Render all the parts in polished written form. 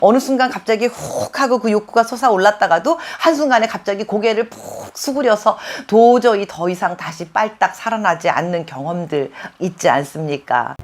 어느 순간 갑자기 훅 하고 그 욕구가 솟아올랐다가도 한순간에 갑자기 고개를 푹 수그려서 도저히 더 이상 다시 빨딱 살아나지 않는 경험들 있지 않습니까?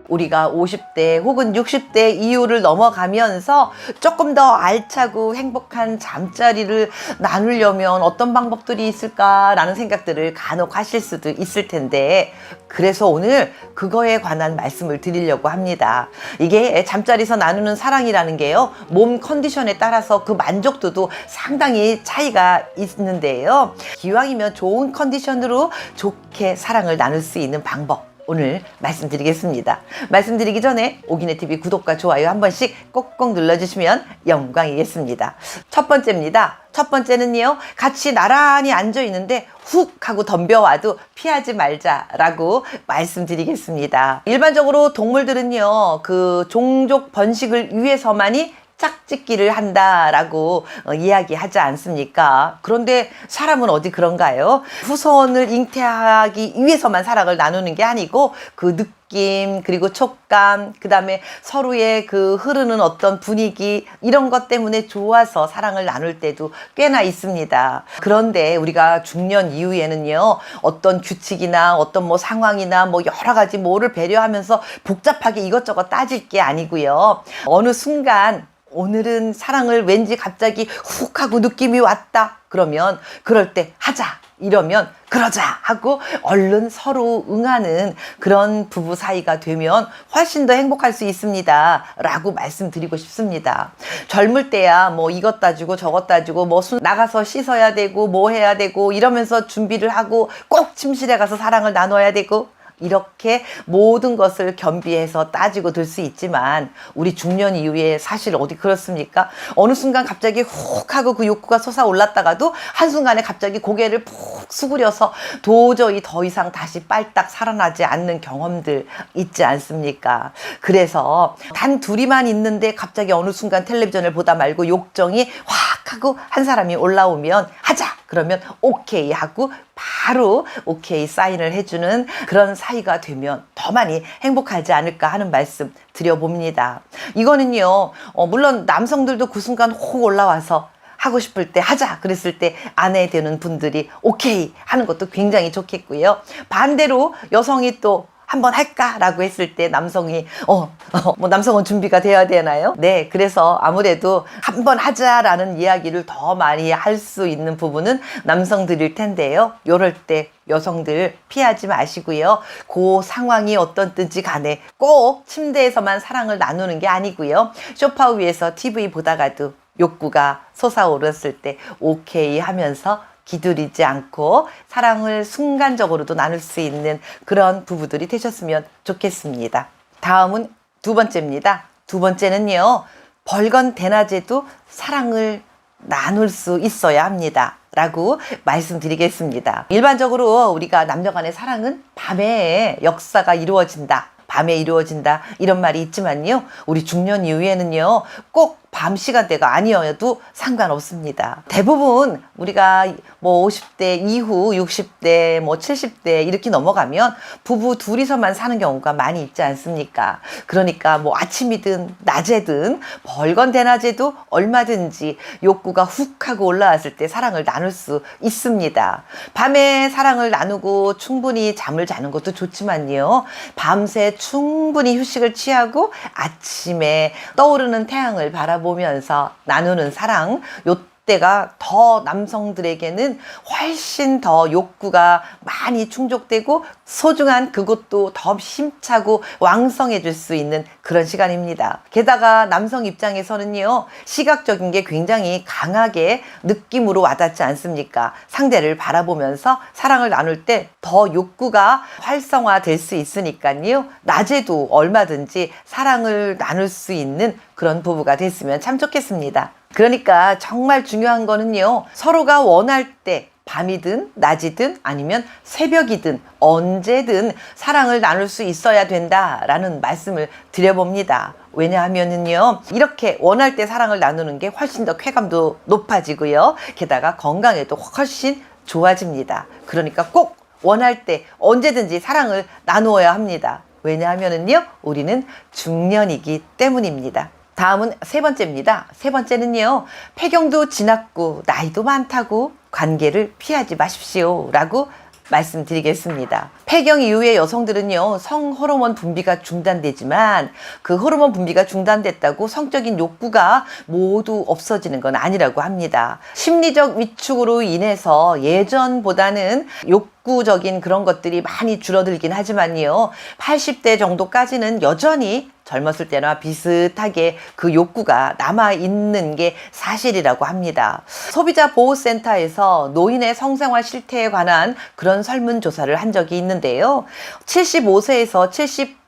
우리가 50대 혹은 60대 이후를 넘어가면서 조금 더 알차고 행복한 잠자리를 나누려면 어떤 방법들이 있을까라는 생각들을 간혹 하실 수도 있을 텐데, 그래서 오늘 그거에 관한 말씀을 드리려고 합니다. 이게 잠자리에서 나누는 사랑이라는 게요, 몸 컨디션에 따라서 그 만족도도 상당히 차이가 있는데요, 기왕이면 좋은 컨디션으로 좋게 사랑을 나눌 수 있는 방법 오늘 말씀드리겠습니다. 말씀드리기 전에 오기네TV 구독과 좋아요 한 번씩 꼭꼭 눌러주시면 영광이겠습니다. 첫 번째입니다. 첫 번째는요, 같이 나란히 앉아 있는데 훅 하고 덤벼와도 피하지 말자라고 말씀드리겠습니다. 일반적으로 동물들은요, 그 종족 번식을 위해서만이 짝짓기를 한다라고 이야기하지 않습니까? 그런데 사람은 어디 그런가요? 후손을 잉태하기 위해서만 사랑을 나누는 게 아니고 그 느낌, 그리고 촉감, 그 다음에 서로의 그 흐르는 어떤 분위기, 이런 것 때문에 좋아서 사랑을 나눌 때도 꽤나 있습니다. 그런데 우리가 중년 이후에는요, 어떤 규칙이나 어떤 뭐 상황이나 뭐 여러 가지 뭐를 배려하면서 복잡하게 이것저것 따질 게 아니고요, 어느 순간 오늘은 사랑을 왠지 갑자기 훅 하고 느낌이 왔다 그러면 그럴 때 하자, 이러면 그러자 하고 얼른 서로 응하는 그런 부부 사이가 되면 훨씬 더 행복할 수 있습니다 라고 말씀드리고 싶습니다. 젊을 때야 뭐 이것 따지고 저것 따지고 뭐 나가서 씻어야 되고 뭐 해야 되고 이러면서 준비를 하고 꼭 침실에 가서 사랑을 나눠야 되고, 이렇게 모든 것을 겸비해서 따지고 들 수 있지만 우리 중년 이후에 사실 어디 그렇습니까? 어느 순간 갑자기 훅 하고 그 욕구가 솟아올랐다가도 한순간에 갑자기 고개를 푹 수그려서 도저히 더 이상 다시 빨딱 살아나지 않는 경험들 있지 않습니까? 그래서 단 둘이만 있는데 갑자기 어느 순간 텔레비전을 보다 말고 욕정이 확 하고 한 사람이 올라오면 하자! 그러면 오케이 하고 바로 오케이 사인을 해주는 그런 사이가 되면 더 많이 행복하지 않을까 하는 말씀 드려봅니다. 이거는요, 물론 남성들도 그 순간 혹 올라와서 하고 싶을 때 하자 그랬을 때 아내 되는 분들이 오케이 하는 것도 굉장히 좋겠고요. 반대로 여성이 또 한번 할까라고 했을 때 남성이 뭐 남성은 준비가 돼야 되나요? 네, 그래서 아무래도 한번 하자라는 이야기를 더 많이 할 수 있는 부분은 남성들일 텐데요. 요럴 때 여성들 피하지 마시고요. 그 상황이 어떻든지 간에 꼭 침대에서만 사랑을 나누는 게 아니고요, 소파 위에서 TV 보다가도 욕구가 솟아오르었을 때 오케이 하면서 기다리지 않고 사랑을 순간적으로도 나눌 수 있는 그런 부부들이 되셨으면 좋겠습니다. 다음은 두 번째입니다. 두 번째는요, 벌건 대낮에도 사랑을 나눌 수 있어야 합니다 라고 말씀드리겠습니다. 일반적으로 우리가 남녀 간의 사랑은 밤에 역사가 이루어진다, 밤에 이루어진다, 이런 말이 있지만요, 우리 중년 이후에는요, 꼭 밤 시간대가 아니어도 상관없습니다. 대부분 우리가 뭐 50대 이후 60대 뭐 70대 이렇게 넘어가면 부부 둘이서만 사는 경우가 많이 있지 않습니까? 그러니까 뭐 아침이든 낮에든 벌건 대낮에도 얼마든지 욕구가 훅 하고 올라왔을 때 사랑을 나눌 수 있습니다. 밤에 사랑을 나누고 충분히 잠을 자는 것도 좋지만요, 밤새 충분히 휴식을 취하고 아침에 떠오르는 태양을 바라보면서 나누는 사랑, 요때가 더 남성들에게는 훨씬 더 욕구가 많이 충족되고 소중한 그것도 더 힘차고 왕성해질 수 있는 그런 시간입니다. 게다가 남성 입장에서는요, 시각적인 게 굉장히 강하게 느낌으로 와닿지 않습니까? 상대를 바라보면서 사랑을 나눌 때 더 욕구가 활성화될 수 있으니까요, 낮에도 얼마든지 사랑을 나눌 수 있는 그런 부부가 됐으면 참 좋겠습니다. 그러니까 정말 중요한 거는요, 서로가 원할 때 밤이든 낮이든 아니면 새벽이든 언제든 사랑을 나눌 수 있어야 된다라는 말씀을 드려봅니다. 왜냐하면은요, 이렇게 원할 때 사랑을 나누는 게 훨씬 더 쾌감도 높아지고요, 게다가 건강에도 훨씬 좋아집니다. 그러니까 꼭 원할 때 언제든지 사랑을 나누어야 합니다. 왜냐하면은요, 우리는 중년이기 때문입니다. 다음은 세 번째입니다. 세 번째는요. 폐경도 지났고 나이도 많다고 관계를 피하지 마십시오 라고 말씀드리겠습니다. 폐경 이후에 여성들은요, 성 호르몬 분비가 중단되지만 그 호르몬 분비가 중단됐다고 성적인 욕구가 모두 없어지는 건 아니라고 합니다. 심리적 위축으로 인해서 예전보다는 욕구적인 그런 것들이 많이 줄어들긴 하지만요, 80대 정도까지는 여전히 젊었을 때나 비슷하게 그 욕구가 남아있는 게 사실이라고 합니다. 소비자보호센터에서 노인의 성생활 실태에 관한 그런 설문조사를 한 적이 있는데요. 75세에서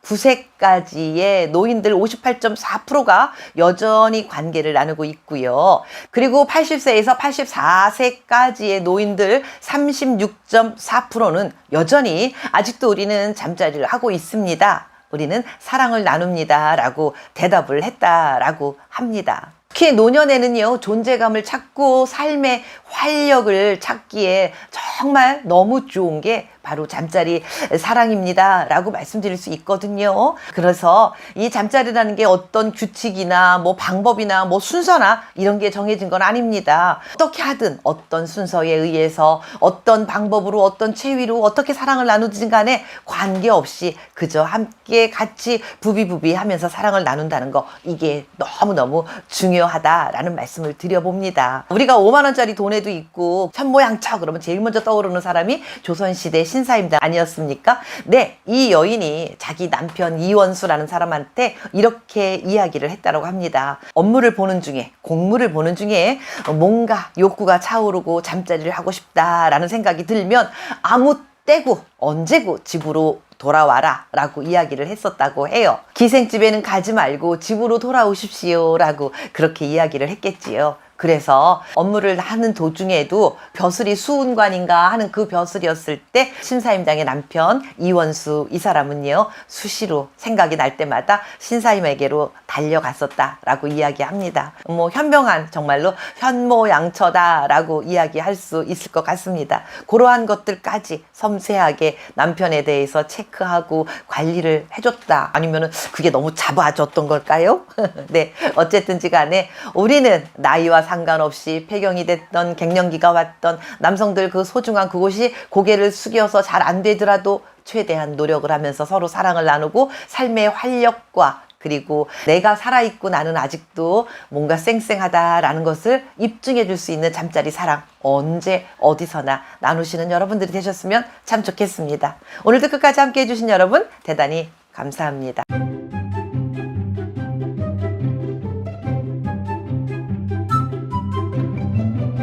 79세까지의 노인들 58.4%가 여전히 관계를 나누고 있고요. 그리고 80세에서 84세까지의 노인들 36.4%는 여전히 아직도 우리는 잠자리를 하고 있습니다. 우리는 사랑을 나눕니다 라고 대답을 했다라고 합니다. 특히 노년에는요, 존재감을 찾고 삶의 활력을 찾기에 정말 너무 좋은 게 바로 잠자리 사랑입니다 라고 말씀드릴 수 있거든요. 그래서 이 잠자리라는 게 어떤 규칙이나 뭐 방법이나 뭐 순서나 이런 게 정해진 건 아닙니다. 어떻게 하든 어떤 순서에 의해서 어떤 방법으로 어떤 체위로 어떻게 사랑을 나누든 간에 관계없이 그저 함께 같이 부비부비 하면서 사랑을 나눈다는 거, 이게 너무너무 중요하다라는 말씀을 드려봅니다. 우리가 5만 원짜리 돈에도 있고 현모양처 그러면 제일 먼저 떠오르는 사람이 조선시대 신사임당 아니었습니까? 네, 이 여인이 자기 남편 이원수라는 사람한테 이렇게 이야기를 했다고 합니다. 업무를 보는 중에, 공무를 보는 중에 뭔가 욕구가 차오르고 잠자리를 하고 싶다라는 생각이 들면 아무 때고 언제고 집으로 돌아와라 라고 이야기를 했었다고 해요. 기생집에는 가지 말고 집으로 돌아오십시오 라고 그렇게 이야기를 했겠지요. 그래서 업무를 하는 도중에도 벼슬이 수운관인가 하는 그 벼슬이었을 때 신사임당의 남편 이원수, 이 사람은요, 수시로 생각이 날 때마다 신사임에게로 달려갔었다라고 이야기합니다. 뭐 현명한, 정말로 현모양처다라고 이야기할 수 있을 것 같습니다. 그러한 것들까지 섬세하게 남편에 대해서 체크하고 관리를 해줬다. 아니면은 그게 너무 잡아줬던 걸까요? 네, 어쨌든지 간에 우리는 나이와 상관없이 폐경이 됐던 갱년기가 왔던 남성들 그 소중한 그곳이 고개를 숙여서 잘 안 되더라도 최대한 노력을 하면서 서로 사랑을 나누고 삶의 활력과 그리고 내가 살아있고 나는 아직도 뭔가 쌩쌩하다라는 것을 입증해 줄 수 있는 잠자리 사랑, 언제 어디서나 나누시는 여러분들이 되셨으면 참 좋겠습니다. 오늘도 끝까지 함께 해주신 여러분 대단히 감사합니다.